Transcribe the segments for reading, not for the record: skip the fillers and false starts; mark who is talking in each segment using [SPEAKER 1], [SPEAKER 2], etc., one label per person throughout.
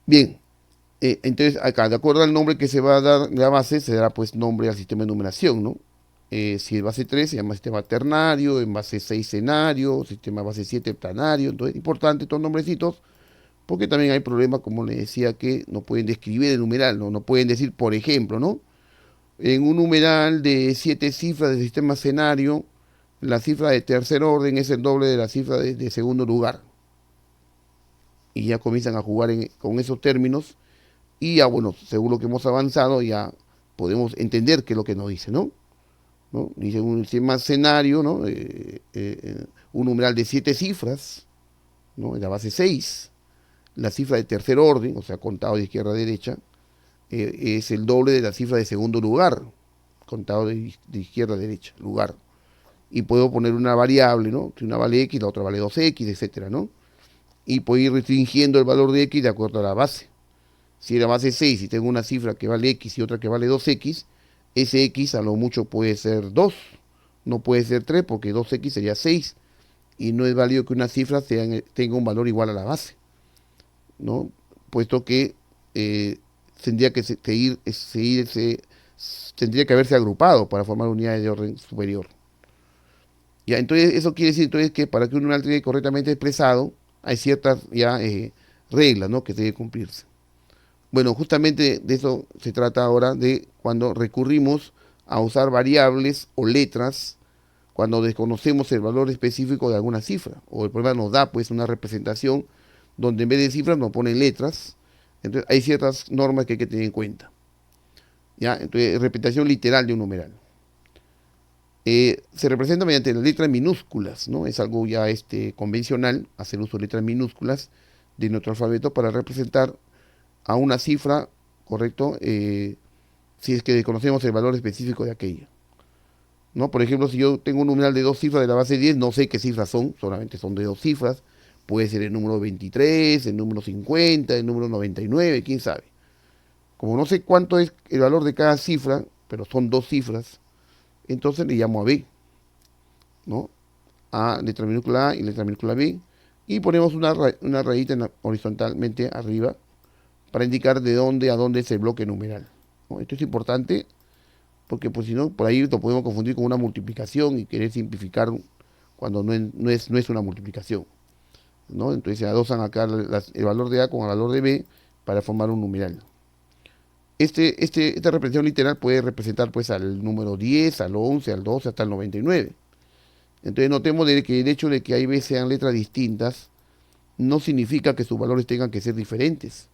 [SPEAKER 1] Bien, entonces acá, de acuerdo al nombre que se va a dar de la base, se dará pues nombre al sistema de numeración, ¿no? Si es base 3 se llama sistema ternario, en base 6 cenario, sistema base 7 planario. Entonces, importante estos nombrecitos, porque también hay problemas, como le decía, que no pueden describir el numeral, ¿no? No pueden decir, por ejemplo, ¿no? En un numeral de 7 cifras del sistema cenario, la cifra de tercer orden es el doble de la cifra de segundo lugar. Y ya comienzan a jugar con esos términos. Y ya, bueno, según lo que hemos avanzado, ya podemos entender qué es lo que nos dice, ¿no? ¿No? Dice un sistema escenario, ¿no? Un numeral de 7 cifras, ¿no? En la base 6. La cifra de tercer orden, o sea, contado de izquierda a derecha, es el doble de la cifra de segundo lugar, contado de izquierda a derecha, lugar. Y puedo poner una variable, ¿no? Si una vale X, la otra vale 2X, etcétera, ¿no? Y puedo ir restringiendo el valor de X de acuerdo a la base. Si la base 6 y tengo una cifra que vale X y otra que vale 2X, ese X a lo mucho puede ser 2, no puede ser 3 porque 2X sería 6 y no es válido que una cifra tenga un valor igual a la base, ¿no? Puesto que eh, tendría que tendría que haberse agrupado para formar unidades de orden superior. Ya, entonces eso quiere decir entonces que para que un numeral quede correctamente expresado hay ciertas ya reglas, ¿no? Que deben cumplirse. Bueno, justamente de eso se trata ahora, de cuando recurrimos a usar variables o letras cuando desconocemos el valor específico de alguna cifra, o el problema nos da pues una representación donde en vez de cifras nos ponen letras. Entonces hay ciertas normas que hay que tener en cuenta. ¿Ya? Entonces, representación literal de un numeral. Se representa mediante las letras minúsculas, ¿no? Es algo ya convencional hacer uso de letras minúsculas de nuestro alfabeto para representar a una cifra, ¿correcto? Si es que desconocemos el valor específico de aquella, ¿no? Por ejemplo, si yo tengo un numeral de dos cifras de la base 10, no sé qué cifras son, solamente son de dos cifras. Puede ser el número 23, el número 50, el número 99, quién sabe. Como no sé cuánto es el valor de cada cifra, pero son dos cifras, entonces le llamo a B, ¿no? A, letra minúscula A y letra minúscula B, y ponemos una rayita horizontalmente arriba para indicar de dónde a dónde es el bloque numeral, ¿no? Esto es importante porque pues si no, por ahí lo podemos confundir con una multiplicación y querer simplificar cuando no es una multiplicación, ¿no? Entonces se adosan acá el valor de A con el valor de B para formar un numeral. Esta representación literal puede representar pues al número 10, al 11, al 12, hasta el 99. Entonces notemos que el hecho de que A y B sean letras distintas no significa que sus valores tengan que ser diferentes.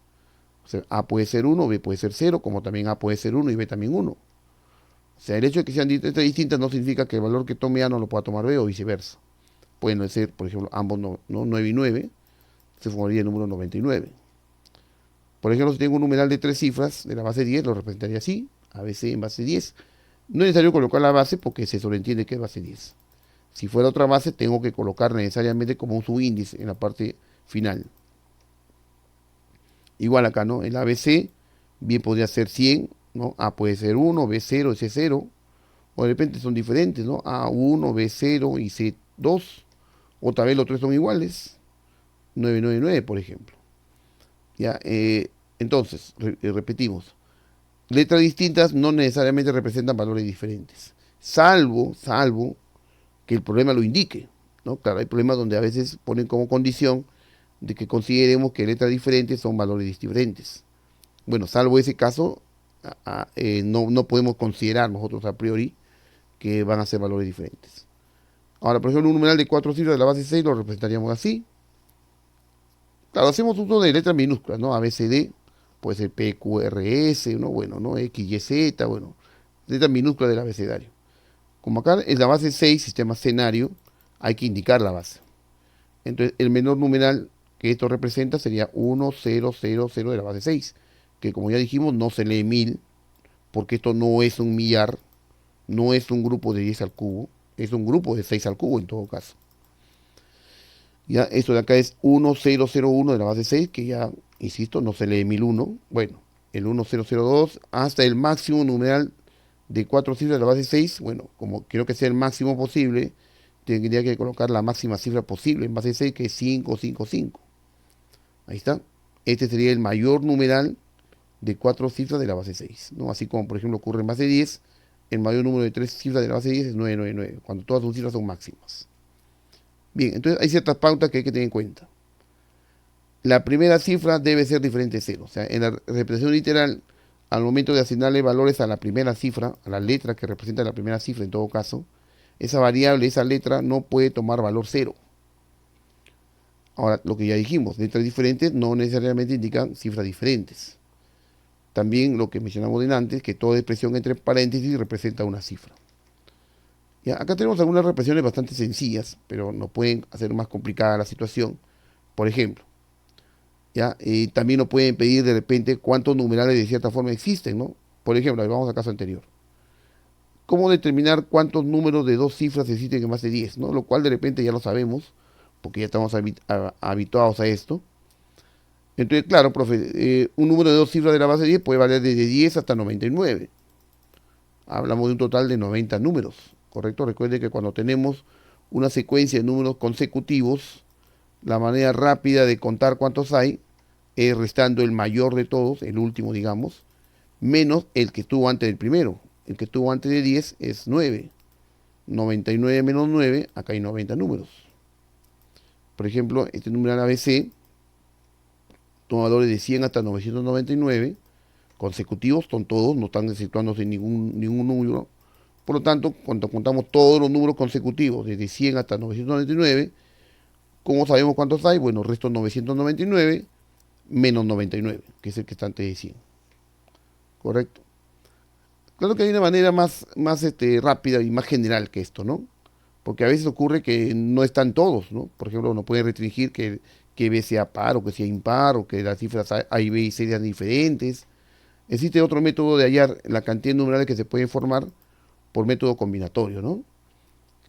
[SPEAKER 1] O sea, A puede ser 1, B puede ser 0, como también A puede ser 1 y B también 1. O sea, el hecho de que sean letras distintas no significa que el valor que tome A no lo pueda tomar B o viceversa. Pueden ser, por ejemplo, ambos 9 y 9, se formaría el número 99. Por ejemplo, si tengo un numeral de tres cifras de la base 10, lo representaría así, ABC en base 10. No es necesario colocar la base porque se sobreentiende que es base 10. Si fuera otra base, tengo que colocar necesariamente como un subíndice en la parte final. Igual acá, ¿no? El ABC bien podría ser 100, ¿no? A puede ser 1, B0, C0, o de repente son diferentes, ¿no? A1, B0 y C2, o tal vez los tres son iguales, 999, por ejemplo. Ya, entonces, repetimos, letras distintas no necesariamente representan valores diferentes, salvo que el problema lo indique, ¿no? Claro, hay problemas donde a veces ponen como condición de que consideremos que letras diferentes son valores diferentes. Bueno, salvo ese caso, no podemos considerar nosotros a priori que van a ser valores diferentes. Ahora, por ejemplo, un numeral de cuatro cifras de la base 6 lo representaríamos así. Claro, hacemos uso de letras minúsculas, ¿no? A, B, C, D, puede ser P, Q, R, S, ¿no? Bueno, ¿no? X, Y, Z, bueno, letras minúsculas del abecedario. Como acá es la base 6, sistema escenario, hay que indicar la base. Entonces, el menor numeral que esto representa sería 1, 0, 0, 0 de la base 6, que como ya dijimos, no se lee 1000, porque esto no es un millar, no es un grupo de 10 al cubo, es un grupo de 6 al cubo en todo caso. Ya, esto de acá es 1001 de la base 6, que ya, insisto, no se lee 1001. Bueno, el 1002 hasta el máximo numeral de 4 cifras de la base 6. Bueno, como quiero que sea el máximo posible, tendría que colocar la máxima cifra posible en base 6, que es 555. Ahí está. este sería el mayor numeral de 4 cifras de la base 6, ¿no? Así como, por ejemplo, ocurre en base 10, el mayor número de 3 cifras de la base 10 es 999, cuando todas sus cifras son máximas. Bien, entonces hay ciertas pautas que hay que tener en cuenta. La primera cifra debe ser diferente de 0. O sea, en la representación literal, al momento de asignarle valores a la primera cifra, a la letra que representa la primera cifra en todo caso, esa variable, esa letra, no puede tomar valor 0. Ahora, lo que ya dijimos, letras diferentes no necesariamente indican cifras diferentes. También lo que mencionamos antes, que toda expresión entre paréntesis representa una cifra. Ya, acá tenemos algunas represiones bastante sencillas, pero nos pueden hacer más complicada la situación. Por ejemplo, ¿ya? También nos pueden pedir de repente cuántos numerales de cierta forma existen, ¿no? Por ejemplo, vamos al caso anterior. ¿Cómo determinar cuántos números de 2 cifras existen en base 10, ¿no? Lo cual de repente ya lo sabemos, porque ya estamos habituados a esto. Entonces, claro, profe, un número de 2 cifras de la base 10 puede valer desde 10 hasta 99. Hablamos de un total de 90 números, ¿correcto? Recuerde que cuando tenemos una secuencia de números consecutivos, la manera rápida de contar cuántos hay es restando el mayor de todos, el último, digamos, menos el que estuvo antes del primero. El que estuvo antes de 10 es 9. 99 menos 9, acá hay 90 números. Por ejemplo, este numeral ABC toma valores de 100 hasta 999, consecutivos, son todos, no están exceptuándose ningún número. Por lo tanto, cuando contamos todos los números consecutivos, desde 100 hasta 999, ¿cómo sabemos cuántos hay? Bueno, resto 999 menos 99, que es el que está antes de 100. ¿Correcto? Claro que hay una manera más rápida y más general que esto, ¿no? Porque a veces ocurre que no están todos, ¿no? Por ejemplo, uno puede restringir que B sea par o que sea impar o que las cifras A y B y C sean diferentes. Existe otro método de hallar la cantidad de numerales que se pueden formar por método combinatorio, ¿no?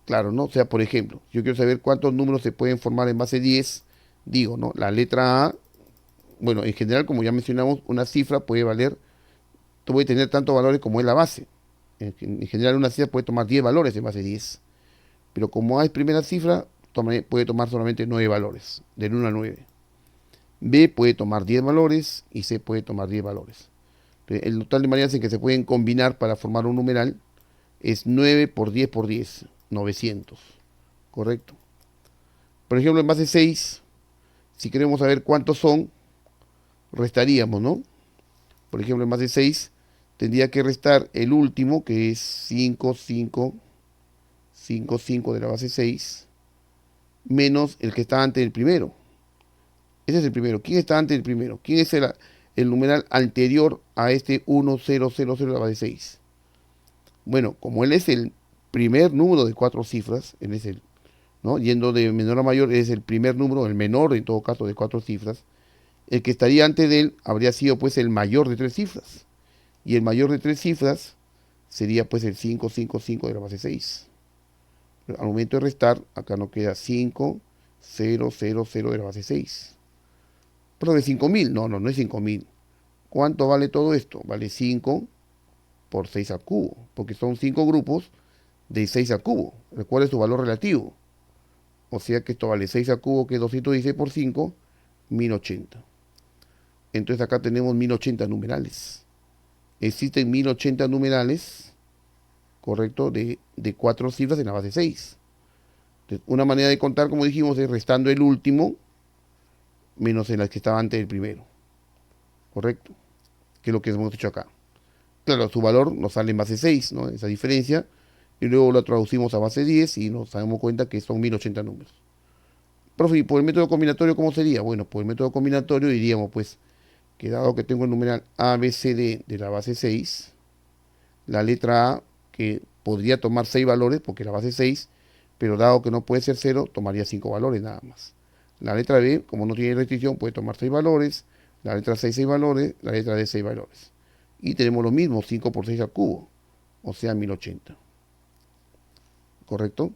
[SPEAKER 1] Claro, ¿no? O sea, por ejemplo, yo quiero saber cuántos números se pueden formar en base 10, digo, ¿no? La letra A, bueno, en general, como ya mencionamos, una cifra puede tener tantos valores como es la base. En general, una cifra puede tomar 10 valores en base 10. Pero como A es primera cifra, puede tomar solamente 9 valores, del 1 al 9. B puede tomar 10 valores y C puede tomar 10 valores. Entonces, el total de maneras en que se pueden combinar para formar un numeral es 9 por 10 por 10, 900. ¿Correcto? Por ejemplo, en base 6, si queremos saber cuántos son, restaríamos, ¿no? Por ejemplo, en base 6 tendría que restar el último, que es 5, 5, 5, 5 de la base 6, menos el que está antes del primero. Ese es el primero. ¿Quién está antes del primero? ¿Quién es el numeral anterior a este 1, 0, 0, 0 de la base 6? Bueno, como él es el primer número de 4 cifras, él es el, ¿no? Yendo de menor a mayor, es el primer número, el menor en todo caso de 4 cifras. El que estaría antes de él habría sido pues el mayor de 3 cifras. Y el mayor de 3 cifras sería pues el 5, 5, 5 de la base 6. Pero al momento de restar, acá nos queda 5, 0, 0, 0 de la base 6. Pero de 5000, no es 5000. ¿Cuánto vale todo esto? Vale 5 por 6 al cubo, porque son 5 grupos de 6 al cubo. Recuerde su valor relativo. O sea que esto vale 6 al cubo, que es 216 por 5, 1080. Entonces acá tenemos 1080 numerales. Existen 1080 numerales, ¿correcto? De 4 cifras en la base 6. Entonces, una manera de contar, como dijimos, es restando el último menos el que estaba antes del primero. ¿Correcto? Que es lo que hemos hecho acá. Claro, su valor nos sale en base 6, ¿no? Esa diferencia. Y luego lo traducimos a base 10 y nos damos cuenta que son 1080 números. Profe, ¿y por el método combinatorio cómo sería? Bueno, por el método combinatorio diríamos, pues, que dado que tengo el numeral A, B, C, D de la base 6, la letra A, que podría tomar 6 valores, porque la base es 6, pero dado que no puede ser 0, tomaría 5 valores nada más. La letra B, como no tiene restricción, puede tomar 6 valores, la letra C 6 valores, la letra D 6 valores. Y tenemos lo mismo, 5 por 6 al cubo, o sea 1080. ¿Correcto?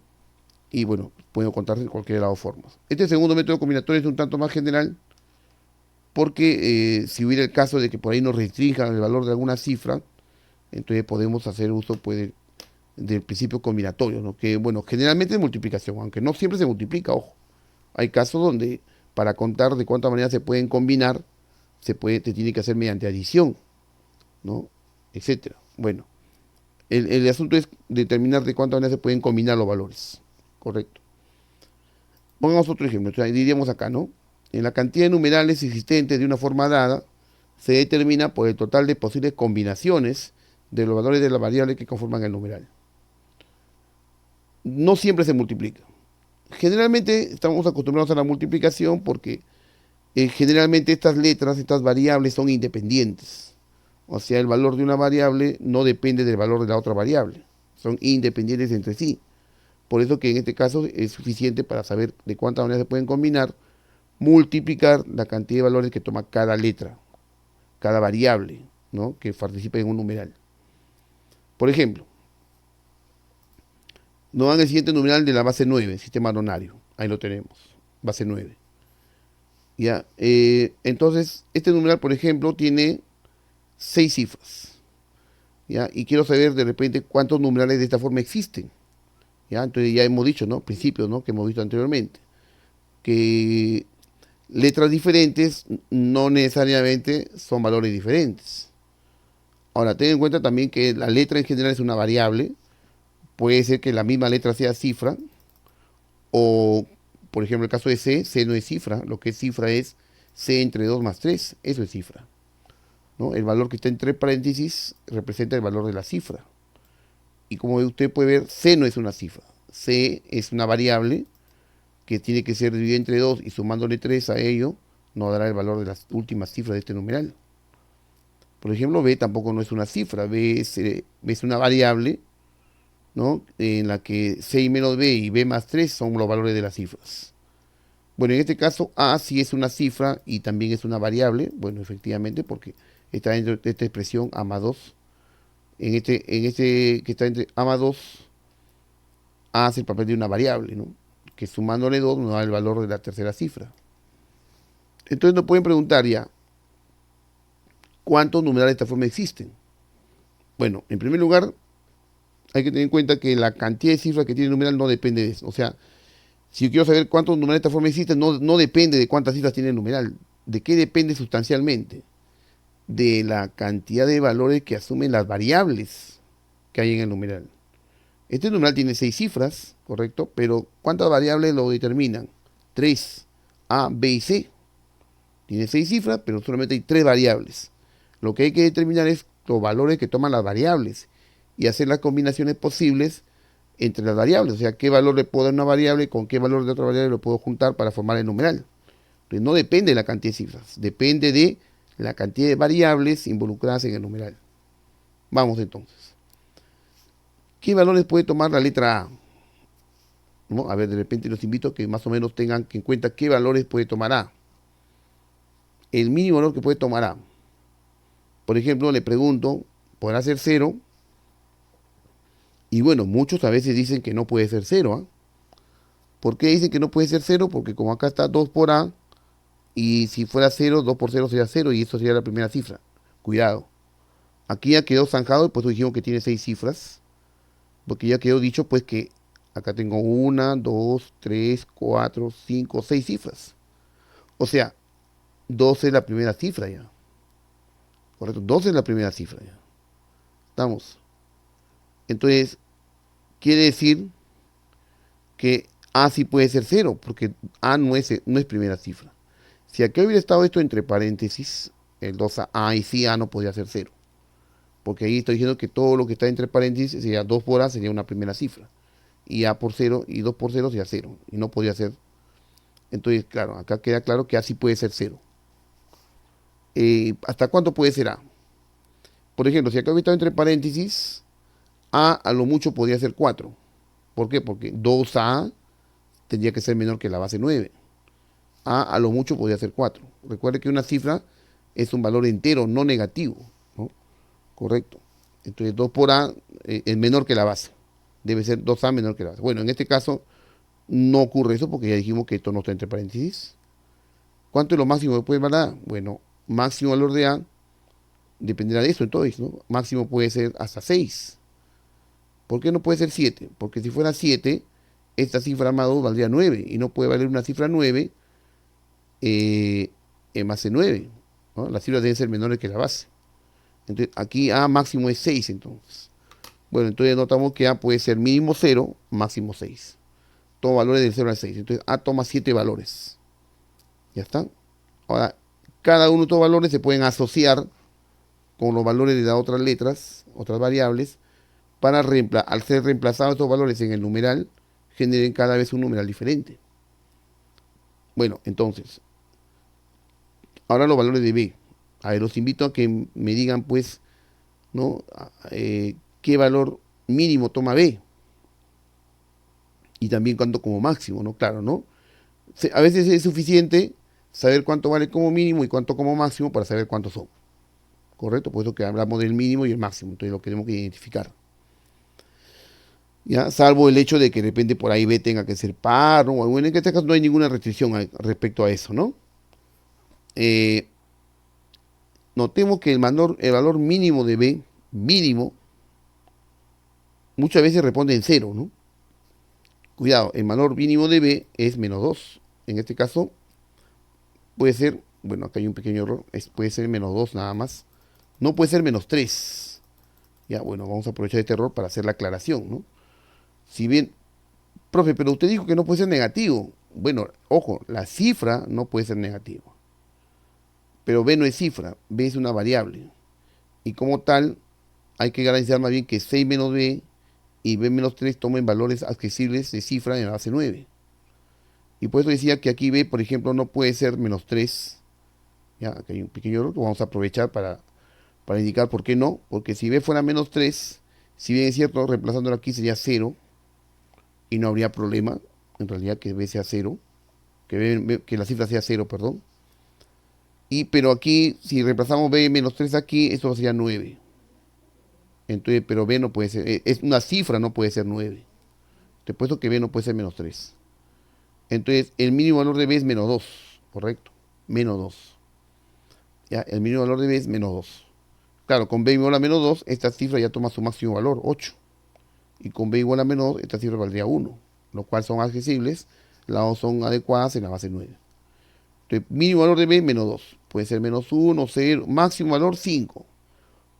[SPEAKER 1] Y bueno, puedo contar de cualquiera de las dos formas. Este segundo método combinatorio es un tanto más general, porque si hubiera el caso de que por ahí nos restrinjan el valor de alguna cifra, entonces podemos hacer uso pues, del principio combinatorio, ¿no? Que bueno, generalmente es multiplicación, aunque no siempre se multiplica, ojo. Hay casos donde para contar de cuánta manera se pueden combinar, te tiene que hacer mediante adición, ¿no? Etcétera. Bueno, el asunto es determinar de cuántas maneras se pueden combinar los valores. Correcto. Pongamos otro ejemplo. O sea, diríamos acá, ¿no? En la cantidad de numerales existentes de una forma dada se determina por el total de posibles combinaciones de los valores de la variable que conforman el numeral. No siempre se multiplica. Generalmente estamos acostumbrados a la multiplicación porque generalmente estas letras, estas variables son independientes. O sea, el valor de una variable no depende del valor de la otra variable. Son independientes entre sí. Por eso que en este caso es suficiente para saber de cuántas maneras se pueden combinar, multiplicar la cantidad de valores que toma cada letra, cada variable, ¿no?, que participa en un numeral. Por ejemplo, nos dan el siguiente numeral de la base 9, sistema nonario. Ahí lo tenemos, base 9. ¿Ya? Entonces, este numeral, por ejemplo, tiene 6 cifras. ¿Ya? Y quiero saber de repente cuántos numerales de esta forma existen. ¿Ya? Entonces ya hemos dicho, ¿no? Principios, ¿no?, que hemos visto anteriormente. Que letras diferentes no necesariamente son valores diferentes. Ahora, ten en cuenta también que la letra en general es una variable. Puede ser que la misma letra sea cifra, o, por ejemplo, el caso de C no es cifra. Lo que es cifra es C entre 2 más 3. Eso es cifra, ¿no? El valor que está entre paréntesis representa el valor de la cifra. Y como usted puede ver, C no es una cifra. C es una variable que tiene que ser dividida entre 2 y sumándole 3 a ello, nos dará el valor de las últimas cifras de este numeral. Por ejemplo, B tampoco no es una cifra. B es una variable, ¿no?, en la que C y menos B y B más 3 son los valores de las cifras. Bueno, en este caso A sí es una cifra y también es una variable. Bueno, efectivamente, porque está dentro de esta expresión A más 2. En este que está entre A más 2, A hace el papel de una variable, ¿no?, que sumándole 2 nos da el valor de la tercera cifra. Entonces nos pueden preguntar ya, ¿cuántos numerales de esta forma existen? Bueno, en primer lugar, hay que tener en cuenta que la cantidad de cifras que tiene el numeral no depende de eso. O sea, si yo quiero saber cuántos numerales de esta forma existen, no depende de cuántas cifras tiene el numeral. ¿De qué depende sustancialmente? De la cantidad de valores que asumen las variables que hay en el numeral. Este numeral tiene 6 cifras, ¿correcto? Pero ¿cuántas variables lo determinan? 3, A, B y C. Tiene 6 cifras, pero solamente hay 3 variables. Lo que hay que determinar es los valores que toman las variables y hacer las combinaciones posibles entre las variables. O sea, qué valor le puedo dar a una variable, con qué valor de otra variable lo puedo juntar para formar el numeral. Entonces, no depende de la cantidad de cifras, depende de la cantidad de variables involucradas en el numeral. Vamos entonces. ¿Qué valores puede tomar la letra A? ¿No? A ver, de repente los invito a que más o menos tengan en cuenta qué valores puede tomar A. El mínimo valor que puede tomar A. Por ejemplo, le pregunto, ¿podrá ser 0? Y bueno, muchos a veces dicen que no puede ser 0. ¿Por qué dicen que no puede ser 0? Porque como acá está 2 por A, y si fuera 0, 2 por 0 sería 0, y eso sería la primera cifra. Cuidado. Aquí ya quedó zanjado, y por eso dijimos que tiene 6 cifras. Porque ya quedó dicho, pues, que acá tengo 1, 2, 3, 4, 5, 6 cifras. O sea, 12 es la primera cifra ya. Correcto, 12 es la primera cifra ya. ¿Estamos? Entonces, quiere decir que A sí puede ser 0, porque A no es primera cifra. Si aquí hubiera estado esto entre paréntesis, el 2A y sí A no podría ser 0. Porque ahí estoy diciendo que todo lo que está entre paréntesis sería 2 por A, sería una primera cifra. Y A por 0 y 2 por 0 sería 0. Y no podría ser. Entonces, claro, acá queda claro que A sí puede ser 0. ¿Hasta cuánto puede ser A? Por ejemplo, si acá hubiera estado entre paréntesis, A lo mucho podría ser 4. ¿Por qué? Porque 2A tendría que ser menor que la base 9. A lo mucho podría ser 4. Recuerde que una cifra es un valor entero, no negativo, ¿no? Correcto. Entonces 2 por A es menor que la base. Debe ser 2A menor que la base. Bueno, en este caso no ocurre eso porque ya dijimos que esto no está entre paréntesis. ¿Cuánto es lo máximo que puede valer A? Bueno, máximo valor de A dependerá de eso entonces, ¿no? Máximo puede ser hasta 6. ¿Por qué no puede ser 7? Porque si fuera 7, esta cifra más 2 valdría 9. Y no puede valer una cifra 9 en base 9, ¿no? Las cifras deben ser menores que la base. Entonces, aquí A máximo es 6, entonces. Bueno, entonces notamos que A puede ser mínimo 0, máximo 6. Todos valores del 0 al 6. Entonces, A toma 7 valores. ¿Ya está? Ahora, cada uno de estos valores se pueden asociar con los valores de las otras letras, otras variables, para al ser reemplazados estos valores en el numeral, generen cada vez un numeral diferente. Bueno, entonces, ahora los valores de B. A ver, los invito a que me digan, pues, ¿no? ¿Qué valor mínimo toma B? Y también cuánto como máximo, ¿no? Claro, ¿no? A veces es suficiente saber cuánto vale como mínimo y cuánto como máximo para saber cuántos son. ¿Correcto? Por eso que hablamos del mínimo y el máximo. Entonces lo tenemos que identificar. ¿Ya? Salvo el hecho de que de repente por ahí B tenga que ser par, ¿no? Bueno, en este caso no hay ninguna restricción respecto a eso, ¿no? Notemos que el valor mínimo de B, mínimo, muchas veces responde en cero, ¿no? Cuidado, el valor mínimo de B es menos 2. En este caso puede ser, bueno, acá hay un pequeño error, puede ser menos 2 nada más. No puede ser menos 3. Ya, bueno, vamos a aprovechar este error para hacer la aclaración, ¿no? Si bien, profe, pero usted dijo que no puede ser negativo. Bueno, ojo, la cifra no puede ser negativa. Pero B no es cifra, B es una variable. Y como tal, hay que garantizar más bien que 6 menos B y B menos 3 tomen valores accesibles de cifra en la base 9. Y por eso decía que aquí B, por ejemplo, no puede ser menos 3. Ya, aquí hay un pequeño error que vamos a aprovechar para indicar por qué no. Porque si B fuera menos 3, si bien es cierto, reemplazándolo aquí sería 0 y no habría problema, en realidad, que B sea 0, que la cifra sea 0, perdón. Pero aquí, si reemplazamos B menos 3 aquí, esto sería 9. Entonces, pero B no puede ser, es una cifra, no puede ser 9. Te he puesto que B no puede ser menos 3. Entonces, el mínimo valor de B es menos 2, ¿correcto? Menos 2. ¿Ya? El mínimo valor de B es menos 2. Claro, con B igual a menos 2, esta cifra ya toma su máximo valor, 8. Y con B igual a menos 2, esta cifra valdría 1, lo cual son accesibles, las dos son adecuadas en la base 9. Entonces, mínimo valor de B, menos 2. Puede ser menos 1, 0, máximo valor 5.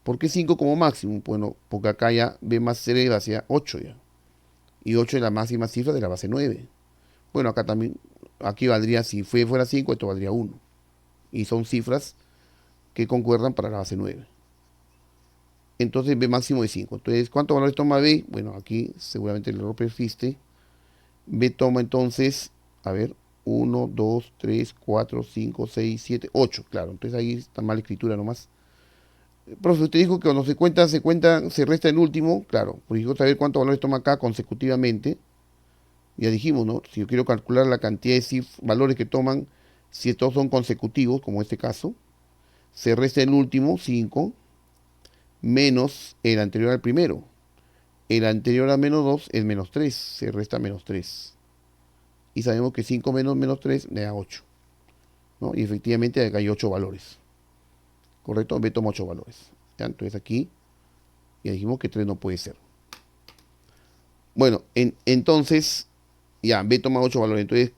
[SPEAKER 1] ¿Por qué 5 como máximo? Bueno, porque acá ya B más C eleva hacia 8 ya. Y 8 es la máxima cifra de la base 9. Bueno, acá también, aquí valdría, si fuera 5, esto valdría 1. Y son cifras que concuerdan para la base 9. Entonces B máximo es 5. Entonces, ¿cuántos valores toma B? Bueno, aquí seguramente el error persiste. B toma entonces, a ver, 1, 2, 3, 4, 5, 6, 7, 8. Claro, entonces ahí está mal escritura nomás. Profe, usted dijo que cuando se resta el último, claro, porque quiero saber cuántos valores toma acá consecutivamente. Ya dijimos, ¿no? Si yo quiero calcular la cantidad de valores que toman, si estos son consecutivos, como este caso, se resta el último, 5, menos el anterior al primero. El anterior a menos 2 es menos 3, se resta menos 3. Y sabemos que 5 menos menos 3 me da 8, ¿no? Y efectivamente acá hay 8 valores. ¿Correcto? B toma 8 valores. ¿Ya? Entonces aquí ya dijimos que 3 no puede ser. Bueno, entonces, ya, B toma 8 valores. Entonces,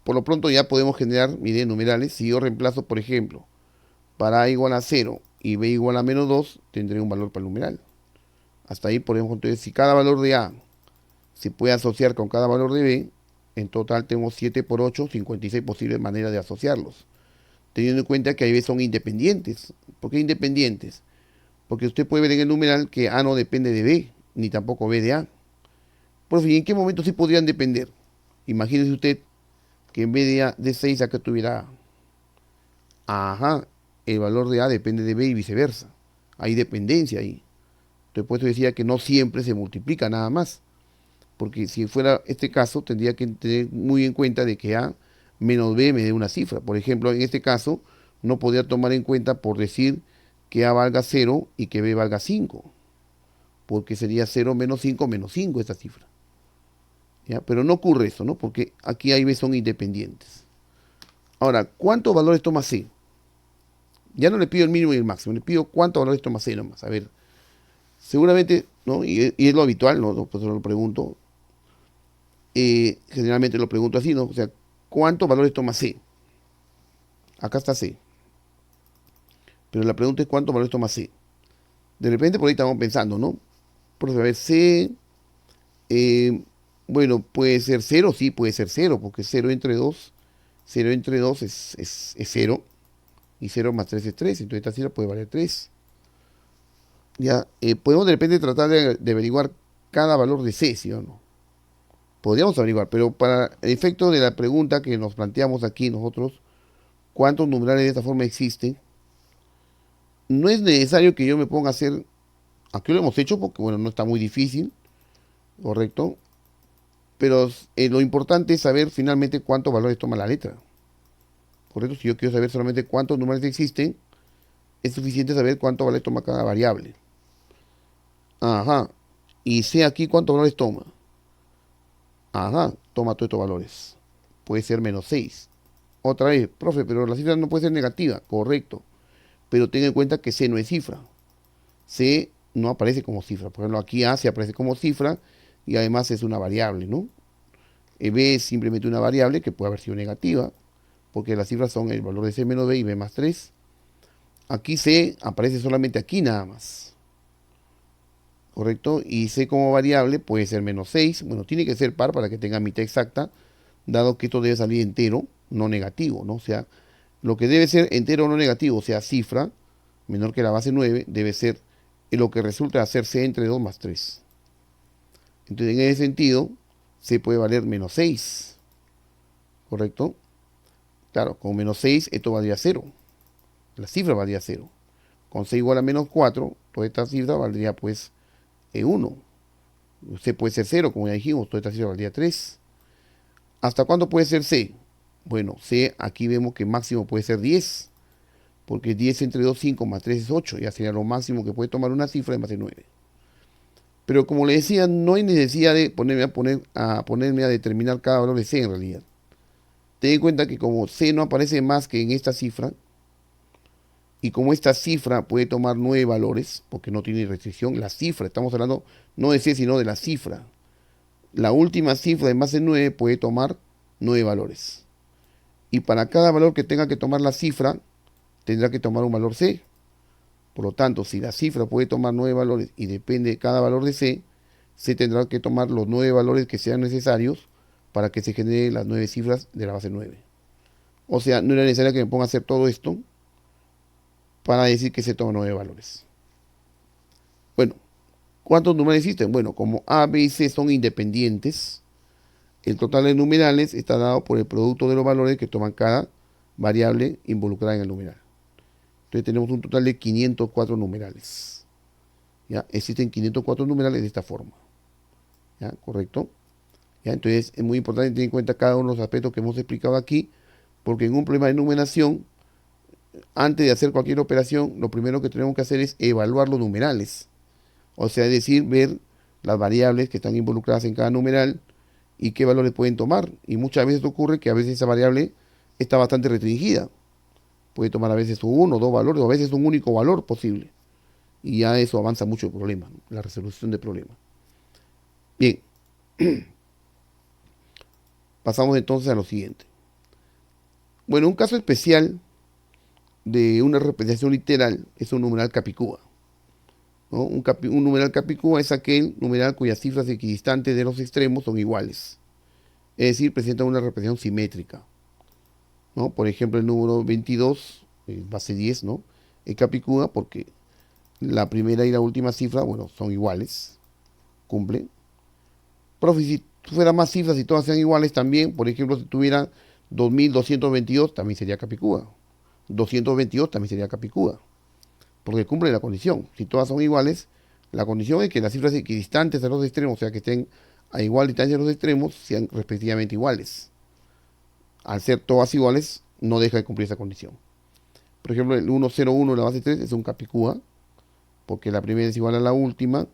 [SPEAKER 1] por lo pronto ya podemos generar, miren, numerales. Si yo reemplazo, por ejemplo, para A igual a 0 y B igual a menos 2, tendré un valor para el numeral. Hasta ahí podemos, entonces, si cada valor de A se puede asociar con cada valor de B, en total tenemos 7 por 8, 56 posibles maneras de asociarlos. Teniendo en cuenta que a veces son independientes. ¿Por qué independientes? Porque usted puede ver en el numeral que A no depende de B, ni tampoco B de A. Por fin, ¿en qué momento sí podrían depender? Imagínese usted que en vez de A de 6 acá tuviera A. Ajá, el valor de A depende de B y viceversa. Hay dependencia ahí. Entonces, por eso decía que no siempre se multiplica nada más. Porque si fuera este caso, tendría que tener muy en cuenta de que A menos B me dé una cifra. Por ejemplo, en este caso, no podría tomar en cuenta por decir que A valga 0 y que B valga 5. Porque sería 0 menos 5 esta cifra. ¿Ya? Pero no ocurre eso, ¿no? Porque aquí A y B son independientes. Ahora, ¿cuántos valores toma C? Ya no le pido el mínimo y el máximo, le pido cuántos valores toma C nomás. A ver, seguramente, ¿no? Y es lo habitual, ¿no? Por eso lo pregunto. Generalmente lo pregunto así, ¿no? O sea, ¿cuántos valores toma C? Acá está C. Pero la pregunta es cuántos valores toma C. De repente por ahí estamos pensando, ¿no? Por saber C, eh, bueno, puede ser cero, sí, puede ser cero, porque cero entre 2 es 0, y cero más 3 es 3, entonces esta cifra puede valer 3. Ya, podemos de repente tratar de averiguar cada valor de C, ¿sí o no? Podríamos averiguar, pero para el efecto de la pregunta que nos planteamos aquí nosotros, ¿cuántos numerales de esta forma existen? No es necesario que yo me ponga a hacer, aquí lo hemos hecho porque, bueno, no está muy difícil, ¿correcto? Pero lo importante es saber finalmente cuántos valores toma la letra, ¿correcto? Si yo quiero saber solamente cuántos numerales existen, es suficiente saber cuántos valores toma cada variable. Ajá. Y sé aquí cuántos valores toma. Ajá, toma todos estos valores. Puede ser menos 6. Otra vez, profe, pero la cifra no puede ser negativa. Correcto. Pero ten en cuenta que C no es cifra. C no aparece como cifra. Por ejemplo, aquí A se aparece como cifra y además es una variable, ¿no? B es simplemente una variable que puede haber sido negativa, porque las cifras son el valor de C menos B y B más 3. Aquí C aparece solamente aquí nada más, ¿correcto? Y C como variable puede ser menos 6. Bueno, tiene que ser par para que tenga mitad exacta, dado que esto debe salir entero, no negativo, ¿no? O sea, lo que debe ser entero o no negativo, o sea, cifra menor que la base 9, debe ser lo que resulta ser C entre 2 más 3. Entonces, en ese sentido, C puede valer menos 6, ¿correcto? Claro, con menos 6 esto valdría 0. La cifra valdría 0. Con C igual a menos 4, toda esta cifra valdría pues 1. C puede ser 0, como ya dijimos, toda esta cifra valdría 3. ¿Hasta cuándo puede ser C? Bueno, C aquí vemos que máximo puede ser 10, porque 10 entre 2, 5 más 3 es 8, ya sería lo máximo que puede tomar una cifra de más de 9. Pero como le decía, no hay necesidad de ponerme a determinar cada valor de C en realidad. Ten en cuenta que como C no aparece más que en esta cifra, y como esta cifra puede tomar 9 valores, porque no tiene restricción, la cifra, estamos hablando no de C, sino de la cifra. La última cifra de más de 9 puede tomar 9 valores. Y para cada valor que tenga que tomar la cifra, tendrá que tomar un valor C. Por lo tanto, si la cifra puede tomar 9 valores y depende de cada valor de C, C tendrá que tomar los 9 valores que sean necesarios para que se generen las 9 cifras de la base 9. O sea, no era necesario que me ponga a hacer todo esto para decir que se toma 9 valores. Bueno, ¿cuántos numerales existen? Bueno, como A, B y C son independientes, el total de numerales está dado por el producto de los valores que toman cada variable involucrada en el numeral. Entonces tenemos un total de 504 numerales. ¿Ya? Existen 504 numerales de esta forma. ¿Ya? ¿Correcto? ¿Ya? Entonces es muy importante tener en cuenta cada uno de los aspectos que hemos explicado aquí, porque en un problema de numeración, antes de hacer cualquier operación, lo primero que tenemos que hacer es evaluar los numerales. O sea, es decir, ver las variables que están involucradas en cada numeral y qué valores pueden tomar. Y muchas veces ocurre que a veces esa variable está bastante restringida. Puede tomar a veces uno o dos valores, o a veces un único valor posible. Y ya eso avanza mucho el problema, ¿no? La resolución del problema. Bien, pasamos entonces a lo siguiente. Bueno, un caso especial de una representación literal es un numeral capicúa, ¿no? Un numeral capicúa es aquel numeral cuyas cifras equidistantes de los extremos son iguales. Es decir, presenta una representación simétrica, ¿no? Por ejemplo, el número 22, base 10, ¿no? Es capicúa porque la primera y la última cifra, bueno, son iguales, cumple. Profe, si fuera más cifras y todas sean iguales también, por ejemplo, si tuviera 2222, también sería capicúa. 222 también sería capicúa, porque cumple la condición. Si todas son iguales, la condición es que las cifras equidistantes a los extremos, o sea, que estén a igual distancia de los extremos, sean respectivamente iguales. Al ser todas iguales, no deja de cumplir esa condición. Por ejemplo, el 101 de la base 3 es un capicúa, porque la primera es igual a la última,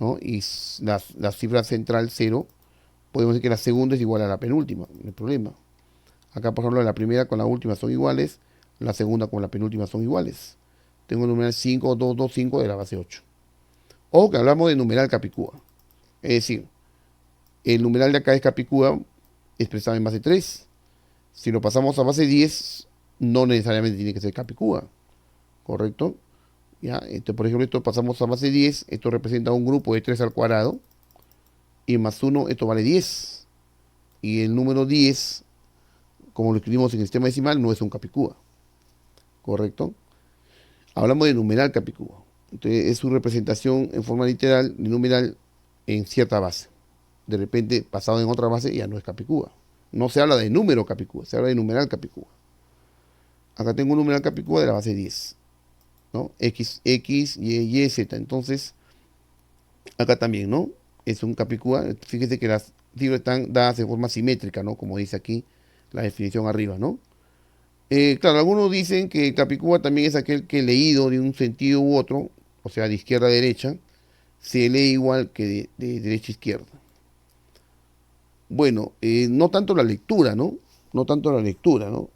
[SPEAKER 1] ¿no? Y la cifra central 0, podemos decir que la segunda es igual a la penúltima, no hay problema. Acá, por ejemplo, la primera con la última son iguales, la segunda con la penúltima son iguales. Tengo el numeral 5225 de la base 8. O que hablamos de numeral capicúa. Es decir, el numeral de acá es capicúa expresado en base 3. Si lo pasamos a base 10, no necesariamente tiene que ser capicúa. ¿correcto? Ya, por ejemplo, esto pasamos a base 10, esto representa un grupo de 3 al cuadrado, y más uno, esto vale 10. Y el número 10, como lo escribimos en el sistema decimal, no es un capicúa, ¿correcto? Hablamos de numeral capicúa. Entonces, es su representación en forma literal de numeral en cierta base. De repente, pasado en otra base, ya no es capicúa. No se habla de número capicúa, se habla de numeral capicúa. Acá tengo un numeral capicúa de la base 10, ¿no? X, Y, Z. Entonces, acá también, ¿no? Es un capicúa. Fíjese que las cifras están dadas de forma simétrica, ¿no? Como dice aquí la definición arriba, ¿no? Claro, algunos dicen que el capicúa también es aquel que leído de un sentido u otro, o sea, de izquierda a derecha, se lee igual que de derecha a izquierda. Bueno, no tanto la lectura, ¿no? No tanto la lectura, ¿no?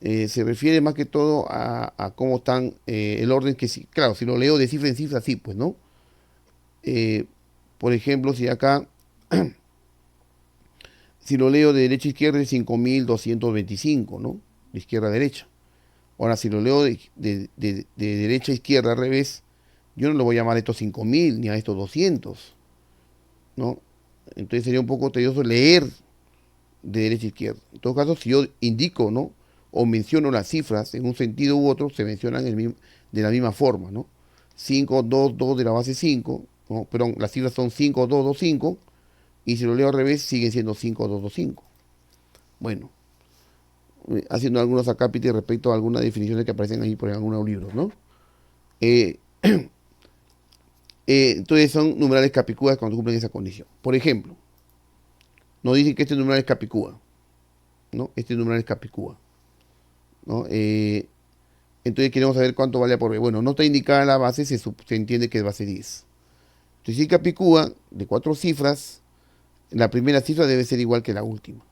[SPEAKER 1] Se refiere más que todo a cómo están el orden que sí, claro, si lo leo de cifra en cifra, sí, pues, ¿no? Eh, por ejemplo, si acá, si lo leo de derecha a izquierda es 5225, ¿no? De izquierda a derecha. Ahora, si lo leo de derecha a izquierda al revés, yo no le voy a llamar a estos 5000 ni a estos 200, ¿no? Entonces sería un poco tedioso leer de derecha a izquierda. En todo caso, si yo indico, ¿no? O menciono las cifras en un sentido u otro, se mencionan de la misma forma, ¿no? 5, 2, 2 de la base 5, ¿no? Perdón, las cifras son 5, 2, 2, 5, y si lo leo al revés, siguen siendo 5, 2, 2, 5. Bueno, haciendo algunos acápites respecto a algunas definiciones que aparecen ahí por algunos libros, ¿no? Eh, entonces son numerales capicúas cuando cumplen esa condición. Por ejemplo, nos dicen que este numeral es capicúa, ¿no? Este numeral es capicúa, ¿no? Entonces queremos saber cuánto vale A por B. Bueno, no está indicada la base, se entiende que es base 10. Entonces, si capicúa de 4 cifras, la primera cifra debe ser igual que la última.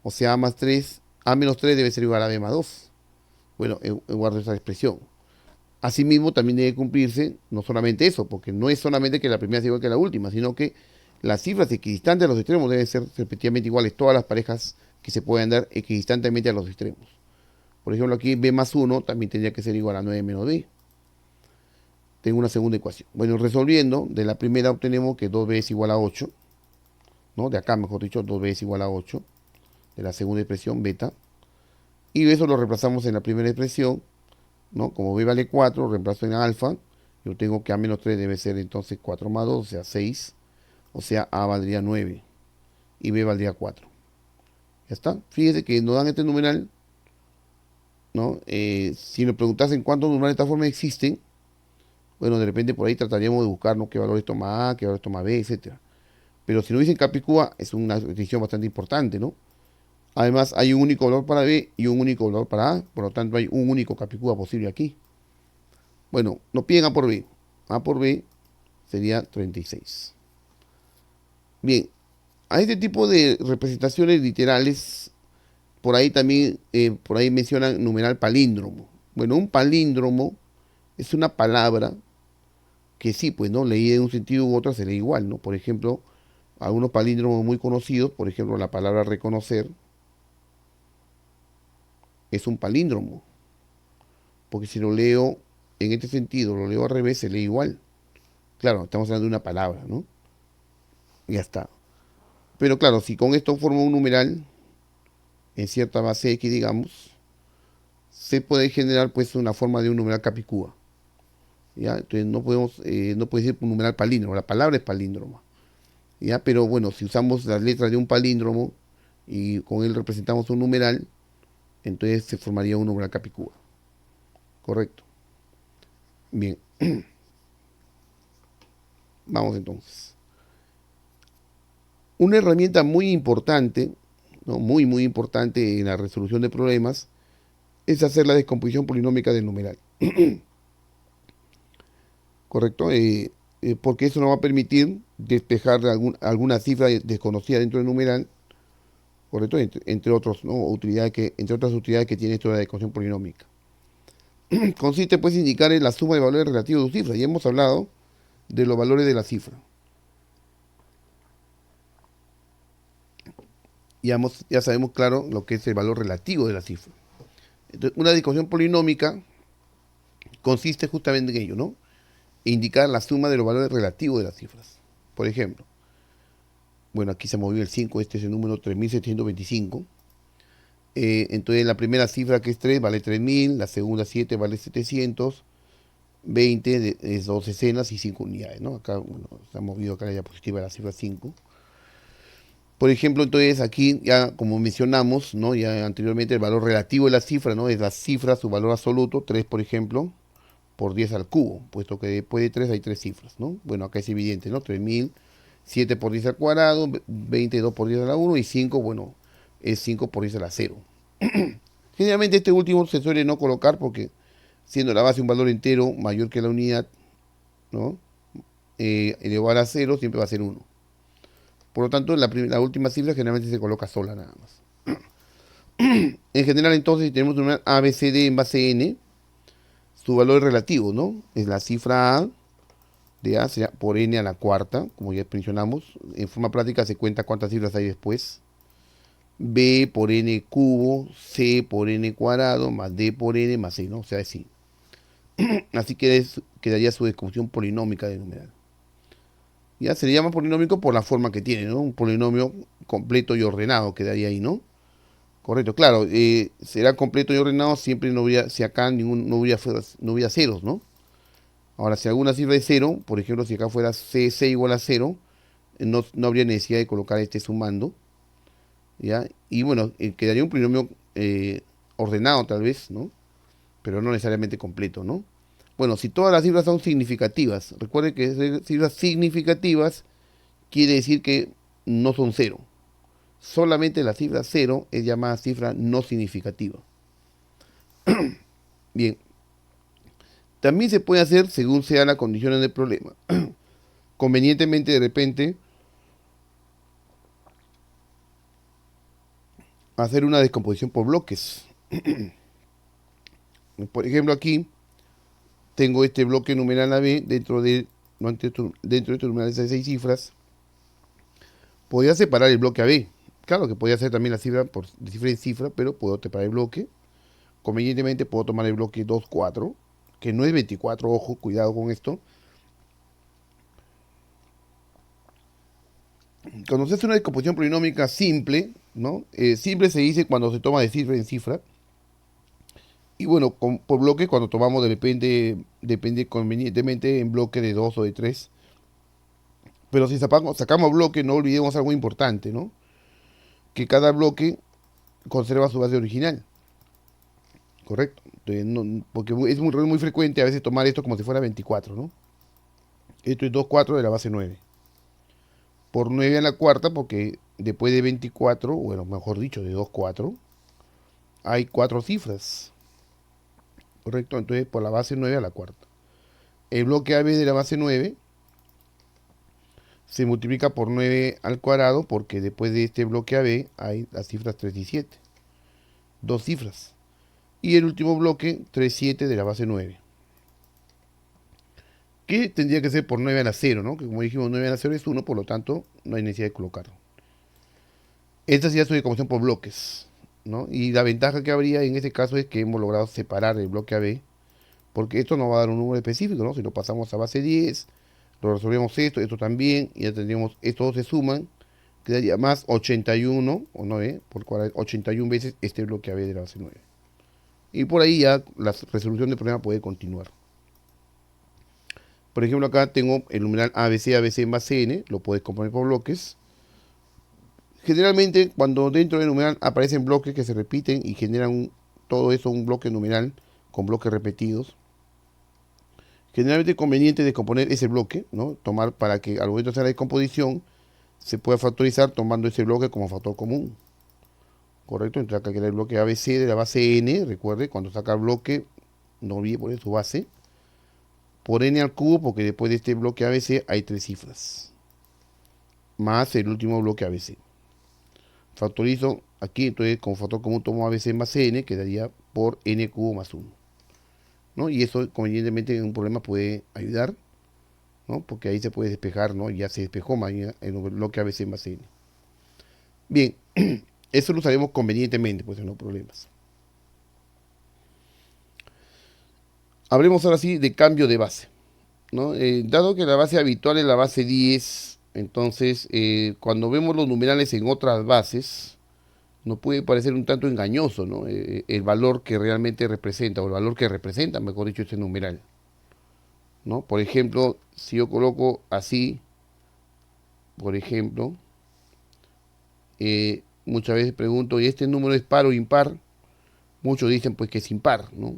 [SPEAKER 1] O sea, A más 3, A menos 3 debe ser igual a B más 2. Bueno, guardo esa expresión. Asimismo, también debe cumplirse no solamente eso, porque no es solamente que la primera sea igual que la última, sino que las cifras equidistantes a los extremos deben ser respectivamente iguales, todas las parejas que se puedan dar equidistantemente a los extremos. Por ejemplo, aquí B más 1 también tendría que ser igual a 9 menos B. Tengo una segunda ecuación. Bueno, resolviendo, de la primera obtenemos que 2B es igual a 8, ¿no? De acá, mejor dicho, 2B es igual a 8, de la segunda expresión, beta. Y eso lo reemplazamos en la primera expresión, ¿no? Como B vale 4, reemplazo en alfa. Yo tengo que A menos 3 debe ser entonces 4 más 2, o sea 6. O sea, A valdría 9 y B valdría 4. Ya está. Fíjese que nos dan este numeral, ¿no? Si nos preguntasen cuántos numerales de esta forma existen, bueno, de repente por ahí trataríamos de buscar, ¿no? Qué valores toma A, qué valores toma B, etcétera. Pero si nos dicen Capicúa, es una decisión bastante importante, ¿no? Además, hay un único valor para B y un único valor para A, por lo tanto hay un único Capicúa posible aquí. Bueno, nos piden A por B. A por B sería 36. Bien, a este tipo de representaciones literales, por ahí también, por ahí mencionan numeral palíndromo. Bueno, un palíndromo es una palabra que sí, pues, ¿no? Leída en un sentido u otro se lee igual, ¿no? Por ejemplo, algunos palíndromos muy conocidos, por ejemplo, la palabra reconocer es un palíndromo, porque si lo leo en este sentido, lo leo al revés, se lee igual. Claro, estamos hablando de una palabra, ¿no? Ya está. Pero claro, si con esto formo un numeral en cierta base X, digamos, se puede generar pues una forma de un numeral capicúa. ¿Ya? Entonces no puede ser un numeral palíndromo, la palabra es palíndroma. ¿Ya? Pero bueno, si usamos las letras de un palíndromo y con él representamos un numeral, entonces se formaría un numeral capicúa. Correcto. Bien, vamos entonces. Una herramienta muy importante, ¿no? Muy importante en la resolución de problemas, es hacer la descomposición polinómica del numeral. ¿Correcto? Porque eso nos va a permitir despejar alguna cifra desconocida dentro del numeral, ¿correcto? Entre otros, ¿no? Entre otras utilidades que tiene esto de la descomposición polinómica. Consiste pues en indicar en la suma de valores relativos de su cifra. Ya hemos hablado de los valores de la cifra. Ya sabemos claro lo que es el valor relativo de la cifra. Entonces, una descomposición polinómica consiste justamente en ello, ¿no? Indicar la suma de los valores relativos de las cifras. Por ejemplo, bueno, aquí se movió el 5, este es el número 3725. Entonces la primera cifra, que es 3, vale 3000, la segunda 7 vale 700, 20 es 2 decenas y 5 unidades, ¿no? Acá, bueno, se ha movido acá la diapositiva la cifra 5. Por ejemplo, entonces aquí ya como mencionamos, ¿no? Ya anteriormente el valor relativo de la cifra, ¿no? Es la cifra, su valor absoluto, 3 por ejemplo, por 10 al cubo, puesto que después de 3 hay 3 cifras, ¿no? Bueno, acá es evidente, ¿no? 3000, 7 por 10 al cuadrado, 22 por 10 a la 1 y 5, bueno, es 5 por 10 a la 0. Generalmente este último se suele no colocar porque siendo la base un valor entero mayor que la unidad, ¿no? Elevado a 0 siempre va a ser 1. Por lo tanto, la última cifra generalmente se coloca sola nada más. En general, entonces, si tenemos una ABCD en base n, su valor es relativo, ¿no? Es la cifra A de A será por n a la cuarta, como ya mencionamos. En forma práctica se cuenta cuántas cifras hay después. B por n cubo, C por n cuadrado, más D por n más C, ¿no? O sea, así. Así que quedaría su distribución polinómica de numeral. Ya se le llama polinómico por la forma que tiene, ¿no? Un polinomio completo y ordenado quedaría ahí, ¿no? Correcto, claro, será completo y ordenado siempre no habría, si acá no hubiera ceros, ¿no? Ahora, si alguna cifra es cero, por ejemplo, si acá fuera C igual a cero, no habría necesidad de colocar este sumando, ¿ya? Y bueno, quedaría un polinomio ordenado tal vez, ¿no? Pero no necesariamente completo, ¿no? Bueno, si todas las cifras son significativas, recuerden que cifras significativas quiere decir que no son cero. Solamente la cifra cero es llamada cifra no significativa. Bien, también se puede hacer según sean las condiciones del problema. Convenientemente, de repente, hacer una descomposición por bloques. Por ejemplo, aquí tengo este bloque numeral AB dentro de este numeral de 6 cifras. Podría separar el bloque AB. Claro que podría hacer también la cifra de cifra en cifra, pero puedo separar el bloque. Convenientemente puedo tomar el bloque 2, 4, que no es 24, ojo, cuidado con esto. Cuando se hace una descomposición polinómica simple, ¿no? Simple se dice cuando se toma de cifra en cifra. Y bueno, por bloque cuando tomamos depende convenientemente en bloque de 2 o de 3. Pero si sacamos bloque, no olvidemos algo importante, ¿no? Que cada bloque conserva su base original. Correcto. Entonces, porque es muy frecuente a veces tomar esto como si fuera 24, ¿no? Esto es 2, 4 de la base 9. Por 9 a la cuarta, porque después de 24, bueno, mejor dicho, de 2, 4, hay 4 cifras. Correcto. Entonces, por la base 9 a la cuarta. El bloque AB de la base 9 se multiplica por 9 al cuadrado porque después de este bloque AB hay las cifras 3 y 7. Dos cifras. Y el último bloque, 3, 7 de la base 9. Que tendría que ser por 9 a la 0, ¿no? Que como dijimos, 9 a la 0 es 1, por lo tanto, no hay necesidad de colocarlo. Esta sería su decomposición por bloques, ¿no? Y la ventaja que habría en este caso es que hemos logrado separar el bloque AB, porque esto nos va a dar un número específico, ¿no? Si lo pasamos a base 10, lo resolvemos esto también, y ya tendríamos, estos dos se suman, quedaría más 81, o 9, por 81 veces este bloque AB de la base 9. Y por ahí ya la resolución del problema puede continuar. Por ejemplo, acá tengo el numeral ABC en base n, lo puedes componer por bloques. Generalmente, cuando dentro del numeral aparecen bloques que se repiten y generan todo eso un bloque numeral con bloques repetidos, generalmente es conveniente descomponer ese bloque, ¿no? Tomar para que al momento de hacer la descomposición se pueda factorizar tomando ese bloque como factor común. Correcto, entonces acá queda el bloque ABC de la base n, recuerde, cuando saca el bloque, no olvide poner su base, por n al cubo, porque después de este bloque ABC hay 3 cifras, más el último bloque ABC. Factorizo aquí, entonces como factor común tomo ABC más n, quedaría por n cubo más 1. ¿No? Y eso convenientemente en un problema puede ayudar, ¿no? Porque ahí se puede despejar, ¿no? Ya se despejó más bien el bloque ABC más n. Bien, eso lo usaremos convenientemente, pues en los problemas. Hablemos ahora sí de cambio de base, ¿no? Dado que la base habitual es la base 10, entonces cuando vemos los numerales en otras bases, nos puede parecer un tanto engañoso, ¿no? El valor que realmente representa, o el valor que representa, mejor dicho, este numeral, ¿no? Por ejemplo, si yo coloco así, por ejemplo, muchas veces pregunto, ¿y este número es par o impar? Muchos dicen pues que es impar, ¿no?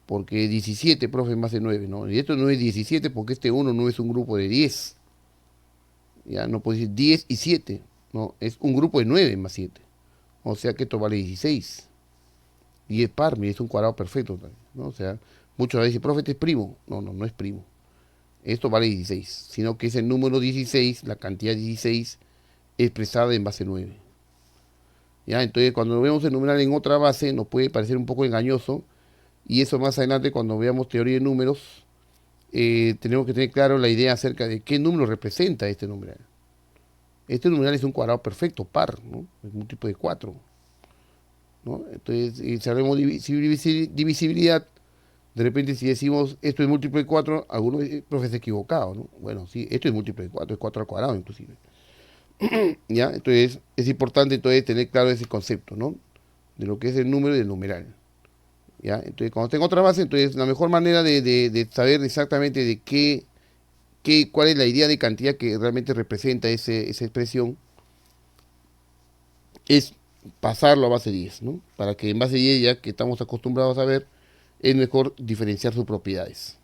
[SPEAKER 1] Porque 17, profe, más de 9, ¿no? Y esto no es 17 porque este uno no es un grupo de 10. Ya no puedo decir 10 y 7, ¿no? Es un grupo de 9 más 7. O sea que esto vale 16. Y es par, mire, es un cuadrado perfecto también, ¿no? O sea, muchos veces dicen, profe, este es primo. No, no, no es primo. Esto vale 16, sino que es el número 16, la cantidad 16, expresada en base 9. ¿Ya? Entonces, cuando vemos el numeral en otra base, nos puede parecer un poco engañoso, y eso más adelante, cuando veamos teoría de números, tenemos que tener claro la idea acerca de qué número representa este numeral. Este numeral es un cuadrado perfecto, par, ¿no? Es múltiplo de 4, ¿no? Entonces, si sabemos divisibilidad, de repente si decimos esto es múltiplo de 4, algunos dicen, profe, se equivocado, ¿no? Bueno, sí, esto es múltiplo de 4, es 4 al cuadrado inclusive. ¿Ya? Entonces, es importante entonces tener claro ese concepto, ¿no? De lo que es el número y el numeral. ¿Ya? Entonces, cuando tengo otra base, entonces la mejor manera de saber exactamente de cuál es la idea de cantidad que realmente representa esa expresión es pasarlo a base 10, ¿no? Para que en base 10, ya que estamos acostumbrados a ver, es mejor diferenciar sus propiedades.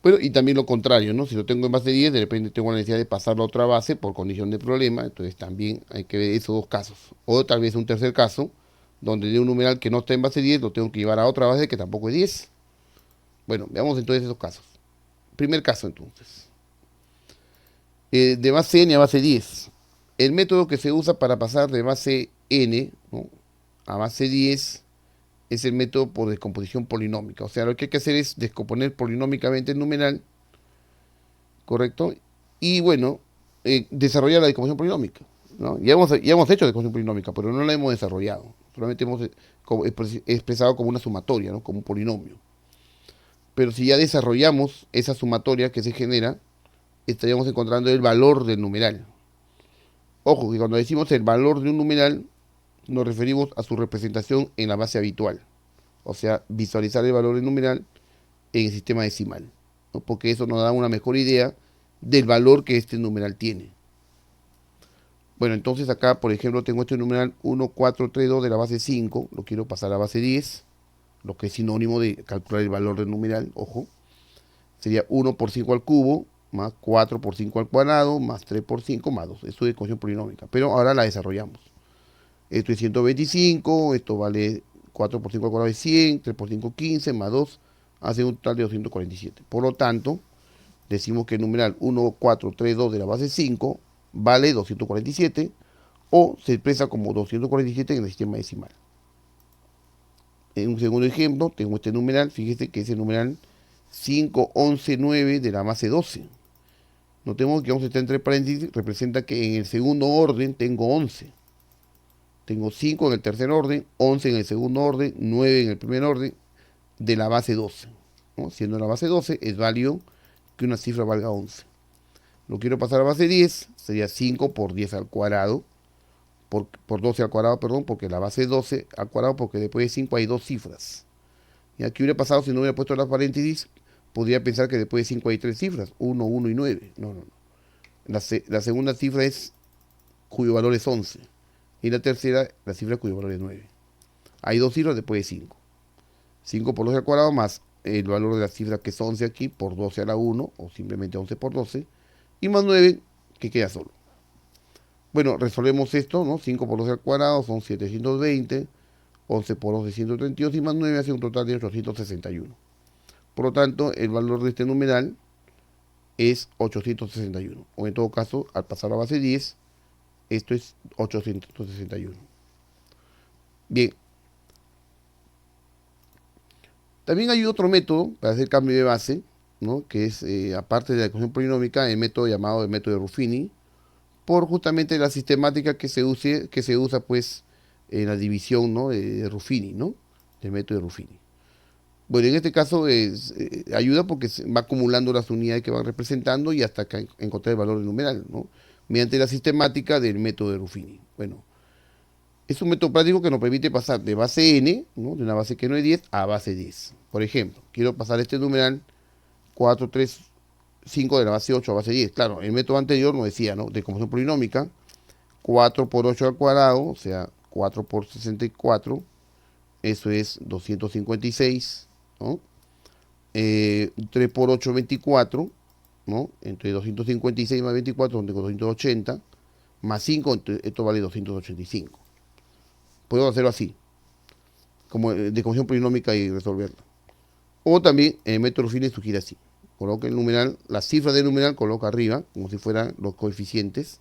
[SPEAKER 1] Bueno, y también lo contrario, ¿no? Si lo tengo en base 10, de repente tengo la necesidad de pasarlo a otra base por condición de problema, entonces también hay que ver esos dos casos. O tal vez un tercer caso, donde de un numeral que no está en base 10, lo tengo que llevar a otra base que tampoco es 10. Bueno, veamos entonces esos casos. Primer caso entonces. De base n a base 10. El método que se usa para pasar de base n, ¿no?, a base 10 es el método por descomposición polinómica. O sea, lo que hay que hacer es descomponer polinómicamente el numeral, ¿correcto? Y bueno, desarrollar la descomposición polinómica, ¿no? Ya hemos hecho descomposición polinómica, pero no la hemos desarrollado. Solamente hemos expresado como una sumatoria, ¿no? Como un polinomio. Pero si ya desarrollamos esa sumatoria que se genera, estaríamos encontrando el valor del numeral. Ojo, que cuando decimos el valor de un numeral, nos referimos a su representación en la base habitual. O sea, visualizar el valor del numeral en el sistema decimal, ¿no? Porque eso nos da una mejor idea del valor que este numeral tiene. Bueno, entonces acá, por ejemplo, tengo este numeral 1432 de la base 5, lo quiero pasar a la base 10, lo que es sinónimo de calcular el valor del numeral, ojo. Sería 1 por 5 al cubo, más 4 por 5 al cuadrado, más 3 por 5, más 2. Esto es ecuación polinómica, pero ahora la desarrollamos. Esto es 125, esto vale 4 por 5 al cuadrado es 100, 3 por 5 15, más 2 hace un total de 247. Por lo tanto, decimos que el numeral 1432 de la base 5 vale 247 o se expresa como 247 en el sistema decimal. En un segundo ejemplo, tengo este numeral, fíjese que es el numeral 5119 de la base 12. Notemos que 11 está entre paréntesis, representa que en el segundo orden tengo 11. Tengo 5 en el tercer orden, 11 en el segundo orden, 9 en el primer orden de la base 12, ¿no? Siendo la base 12, es válido que una cifra valga 11. Lo quiero pasar a base 10, sería 5 por 10 al cuadrado, por 12 al cuadrado, perdón, porque la base es 12 al cuadrado, porque después de 5 hay dos cifras. Y aquí hubiera pasado si no hubiera puesto las paréntesis, podría pensar que después de 5 hay tres cifras, 1, 1 y 9. No, no, no. La segunda cifra es cuyo valor es 11. Y la tercera, la cifra cuyo valor es 9. Hay dos cifras después de 5. 5 por 12 al cuadrado más el valor de la cifra que es 11 aquí por 12 a la 1, o simplemente 11 por 12, y más 9 que queda solo. Bueno, resolvemos esto, ¿no? 5 por 12 al cuadrado son 720, 11 por 12 132 y más 9 hace un total de 861. Por lo tanto, el valor de este numeral es 861. O en todo caso, al pasar a base 10, esto es 861. Bien. También hay otro método para hacer cambio de base, ¿no? Que es, aparte de la ecuación polinómica, el método llamado el método de Ruffini, por justamente la sistemática que se usa pues en la división, ¿no?, de Ruffini, ¿no? Del método de Ruffini. Bueno, en este caso ayuda porque se va acumulando las unidades que van representando y hasta que encontrar el valor del numeral, ¿no? Mediante la sistemática del método de Ruffini. Bueno, es un método práctico que nos permite pasar de base n, ¿no? De una base que no es 10, a base 10. Por ejemplo, quiero pasar este numeral 4, 3, 5 de la base 8 a base 10. Claro, el método anterior nos decía, ¿no? De composición polinómica, 4 por 8 al cuadrado, o sea, 4 por 64, eso es 256, ¿no? 3 por 8, 24, ¿no? Entre 256 más 24 son 280, más 5, esto vale 285. Puedo hacerlo así, como de composición polinómica y resolverla. O también el método Ruffini sugiere así. Coloca el numeral, la cifra del numeral coloca arriba, como si fueran los coeficientes,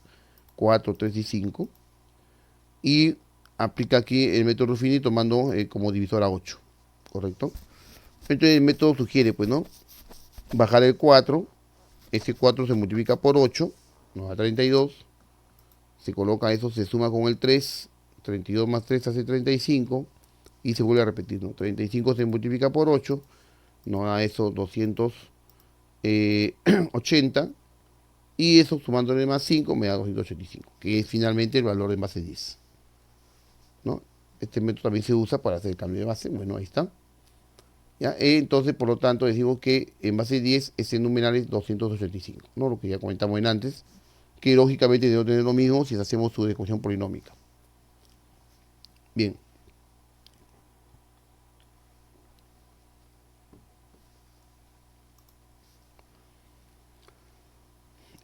[SPEAKER 1] 4, 3 y 5. Y aplica aquí el método Ruffini tomando como divisor a 8. ¿Correcto? Entonces el método sugiere, pues, ¿no? Bajar el 4. Este 4 se multiplica por 8, nos da 32. Se coloca eso, se suma con el 3. 32 más 3 hace 35. Y se vuelve a repetir, ¿no? 35 se multiplica por 8, nos da eso 280. Y eso sumándole más 5 me da 285, que es finalmente el valor en base 10. ¿No? Este método también se usa para hacer el cambio de base. Bueno, ahí está. ¿Ya? Entonces, por lo tanto, decimos que en base 10 ese numeral es 285, ¿no? Lo que ya comentamos en antes, que lógicamente debe tener lo mismo si hacemos su descomposición polinómica. Bien.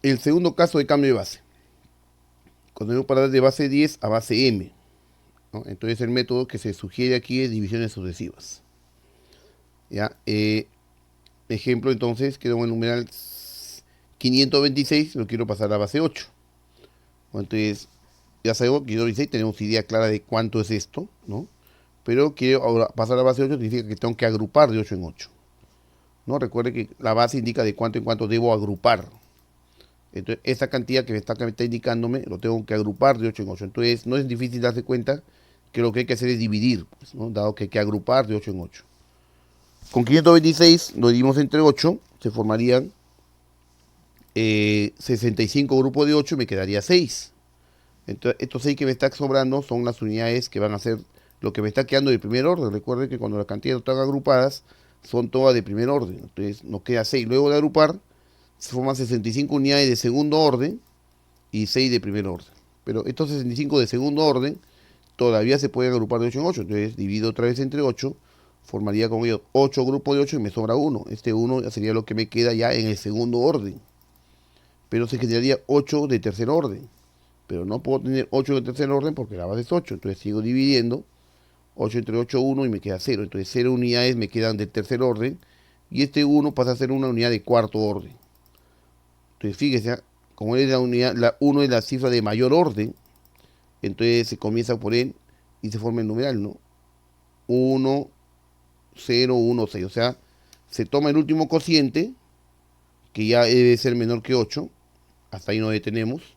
[SPEAKER 1] El segundo caso de cambio de base. Cuando vamos para de base 10 a base m, ¿no? Entonces el método que se sugiere aquí es divisiones sucesivas. ¿Ya? Ejemplo, entonces, quedó el numeral 526, lo quiero pasar a base 8. Entonces, ya sabemos que 526 tenemos idea clara de cuánto es esto, ¿no? Pero quiero ahora pasar a base 8, significa que tengo que agrupar de 8 en 8. ¿No? Recuerde que la base indica de cuánto en cuánto debo agrupar. Entonces, esa cantidad que me está indicándome, lo tengo que agrupar de 8 en 8. Entonces, no es difícil darse cuenta que lo que hay que hacer es dividir, pues, ¿no? Dado que hay que agrupar de 8 en 8. Con 526 lo dividimos entre 8, se formarían 65 grupos de 8 y me quedaría 6. Entonces, estos 6 que me están sobrando son las unidades que van a ser lo que me está quedando de primer orden. Recuerden que cuando las cantidades están agrupadas, son todas de primer orden. Entonces, nos queda 6. Luego de agrupar, se forman 65 unidades de segundo orden y 6 de primer orden. Pero estos 65 de segundo orden todavía se pueden agrupar de 8 en 8. Entonces, divido otra vez entre 8. Formaría con ellos 8 grupos de 8 y me sobra 1. Este 1 sería lo que me queda ya en el segundo orden. Pero se generaría 8 de tercer orden. Pero no puedo tener 8 de tercer orden porque la base es 8. Entonces sigo dividiendo. 8 entre 8, 1 y me queda 0. Entonces 0 unidades me quedan de tercer orden. Y este 1 pasa a ser una unidad de cuarto orden. Entonces fíjese, como es la unidad, la 1 es la cifra de mayor orden. Entonces se comienza por él y se forma el numeral, ¿no? 1, 0, 1, 6. O sea, se toma el último cociente, que ya debe ser menor que 8. Hasta ahí nos detenemos.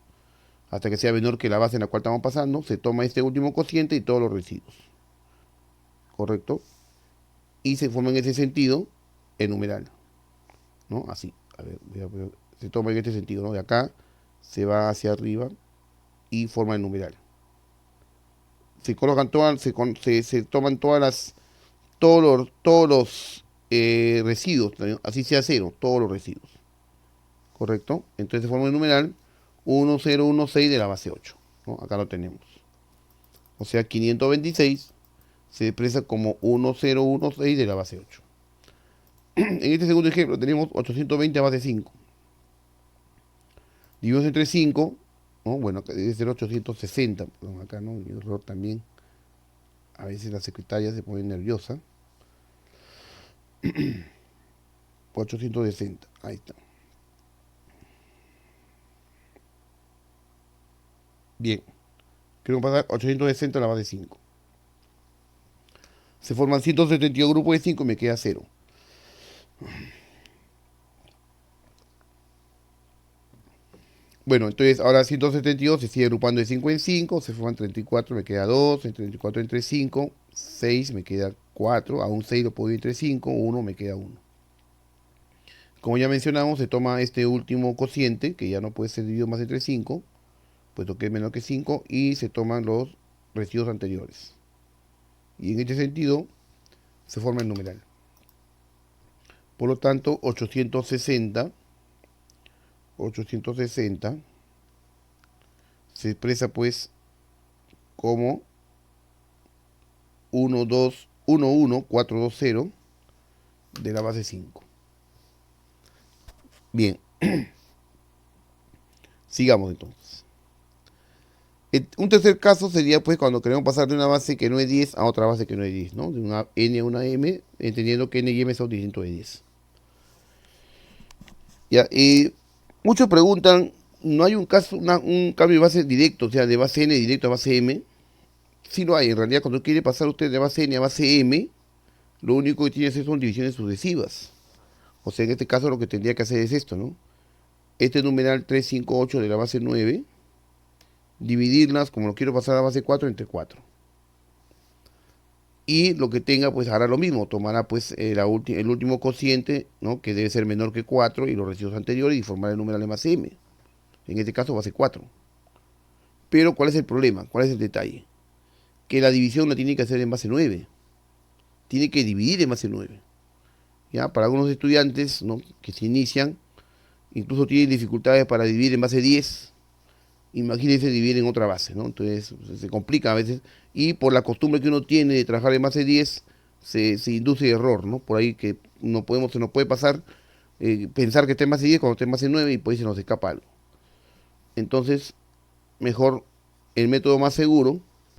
[SPEAKER 1] Hasta que sea menor que la base en la cual estamos pasando, se toma este último cociente y todos los residuos. ¿Correcto? Y se forma en ese sentido el numeral. ¿No? Así. A ver, se toma en este sentido, ¿no? De acá se va hacia arriba y forma el numeral. Se colocan todas, se toman todos los residuos, ¿no? Así sea cero, todos los residuos. ¿Correcto? Entonces se forma el numeral 1016 de la base 8. ¿No? Acá lo tenemos. O sea, 526 se expresa como 1016 de la base 8. En este segundo ejemplo tenemos 820 a base 5. Dividimos entre 5, ¿no? Bueno, acá debe ser 860. Perdón, acá no, mi error también. A veces la secretaria se pone nerviosa. 860, ahí está. Bien, quiero pasar 860 a la base 5. Se forman 172 grupos de 5 y me queda 0. Bueno, entonces ahora 172 se sigue agrupando de 5 en 5, se forman 34, me queda 2, 34 entre 5, 6, me queda 4, a un 6 lo puedo dividir entre 5, 1 me queda 1. Como ya mencionamos, se toma este último cociente, que ya no puede ser dividido más entre 5, puesto que es menor que 5, y se toman los residuos anteriores. Y en este sentido, se forma el numeral. Por lo tanto, 860 se expresa pues como 11420 de la base 5. Bien, sigamos entonces. Un tercer caso sería pues cuando queremos pasar de una base que no es 10 a otra base que no es 10, ¿no? De una n a una m, entendiendo que n y m son distintos de 10. Ya, muchos preguntan, ¿no hay un caso, un cambio de base directo, o sea, de base n directo a base m? Sí lo hay, en realidad cuando quiere pasar usted de base n a base m, lo único que tiene que hacer son divisiones sucesivas. O sea, en este caso lo que tendría que hacer es esto, ¿no? Este numeral 358 de la base 9, dividirlas, como lo quiero pasar a base 4, entre 4. Y lo que tenga, pues hará lo mismo, tomará pues el último cociente, ¿no? Que debe ser menor que 4 y los residuos anteriores y formar el numeral en base m. En este caso base 4. Pero ¿cuál es el problema? ¿Cuál es el detalle? Que la división la tiene que hacer en base 9. Tiene que dividir en base 9. ¿Ya? Para algunos estudiantes, ¿no? Que se inician, incluso tienen dificultades para dividir en base 10. Imagínense dividir en otra base, ¿no? Entonces se complica a veces. Y por la costumbre que uno tiene de trabajar en base 10, se induce error, ¿no? Por ahí que se nos puede pasar pensar que está en base 10 cuando está en base 9 y por ahí se nos escapa algo. Entonces, mejor el método más seguro